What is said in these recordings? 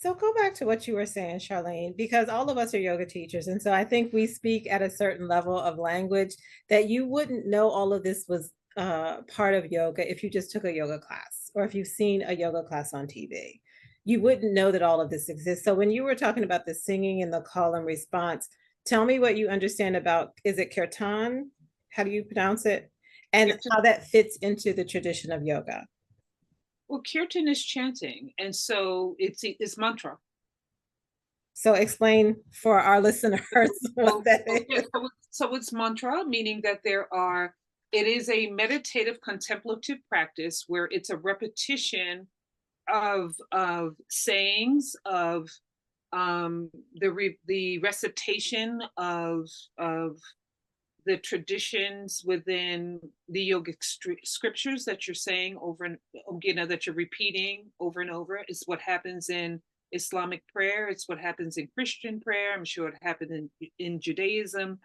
So go back to what you were saying, Charlene, because all of us are yoga teachers. And so I think we speak at a certain level of language that you wouldn't know all of this was part of yoga if you just took a yoga class or if you've seen a yoga class on TV. You wouldn't know that all of this exists. So when you were talking about the singing and the call and response, tell me what you understand about, is it Kirtan? How do you pronounce it? And how that fits into the tradition of yoga. Well, Kirtan is chanting, and so it's mantra. So explain for our listeners what So, that okay, is. so it's mantra, meaning that it is a meditative contemplative practice where it's a repetition of sayings, of the recitation of the traditions within the yogic scriptures that you're saying over and that you're repeating over and over. Is what happens in Islamic prayer. It's what happens in Christian prayer. I'm sure it happened in Judaism.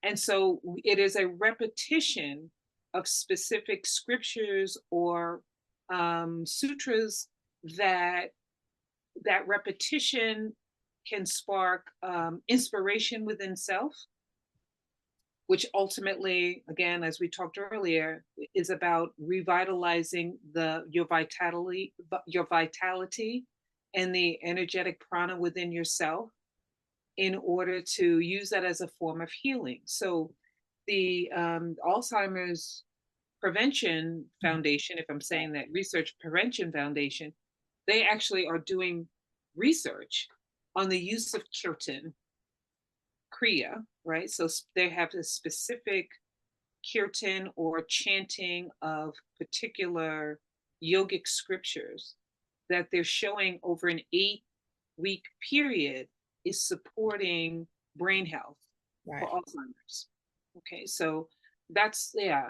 And so it is a repetition of specific scriptures or sutras that that repetition can spark inspiration within self, which ultimately, again, as we talked earlier, is about revitalizing your vitality and the energetic prana within yourself in order to use that as a form of healing. So the Alzheimer's Prevention Foundation, if I'm saying that, Research Prevention Foundation, they actually are doing research on the use of kirtan kriya, right? So they have a specific kirtan or chanting of particular yogic scriptures that they're showing over an 8-week period is supporting brain health for Right. Alzheimer's. Okay, so that's, yeah.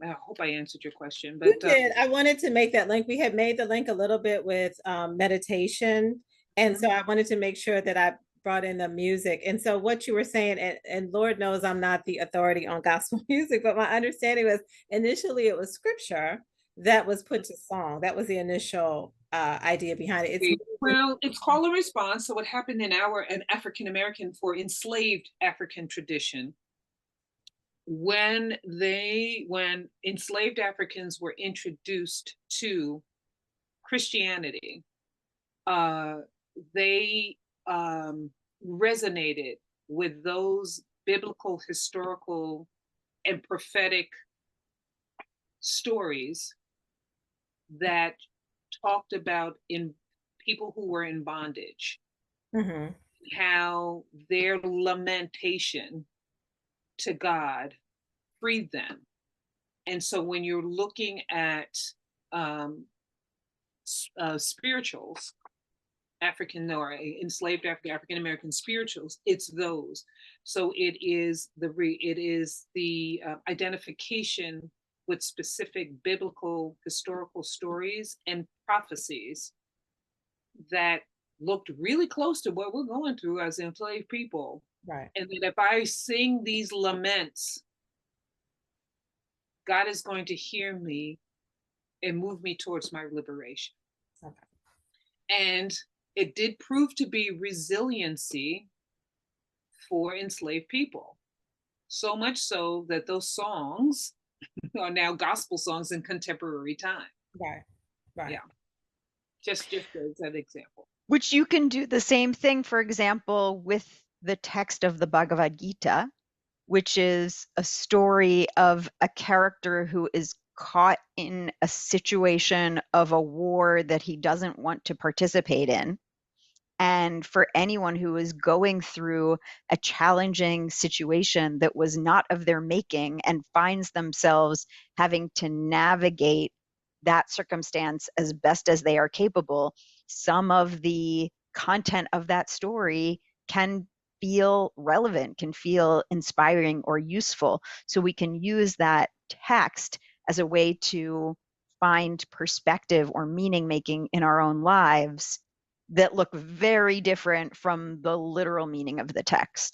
I hope I answered your question, You but did. I wanted to make that link. We had made the link a little bit with meditation. And so I wanted to make sure that I brought in the music. And so what you were saying, and Lord knows I'm not the authority on gospel music, but my understanding was initially it was scripture that was put to song. That was the initial idea behind it. It's well, it's call and response. So what happened in an African American for enslaved African tradition, when enslaved Africans were introduced to Christianity, uh, they resonated with those biblical, historical, and prophetic stories that talked about in people who were in bondage, mm-hmm. how their lamentation to God freed them. And so when you're looking at um, spirituals, African or enslaved African American spirituals, it's those. So it is the identification with specific biblical historical stories and prophecies that looked really close to what we're going through as enslaved people. Right. And that if I sing these laments, God is going to hear me and move me towards my liberation. Okay. And it did prove to be resiliency for enslaved people. So much so that those songs are now gospel songs in contemporary time. Right. Right. Yeah. Just as an example. Which you can do the same thing, for example, with the text of the Bhagavad Gita, which is a story of a character who is caught in a situation of a war that he doesn't want to participate in. And for anyone who is going through a challenging situation that was not of their making and finds themselves having to navigate that circumstance as best as they are capable, some of the content of that story can feel relevant, can feel inspiring or useful. So we can use that text as a way to find perspective or meaning making in our own lives that look very different from the literal meaning of the text.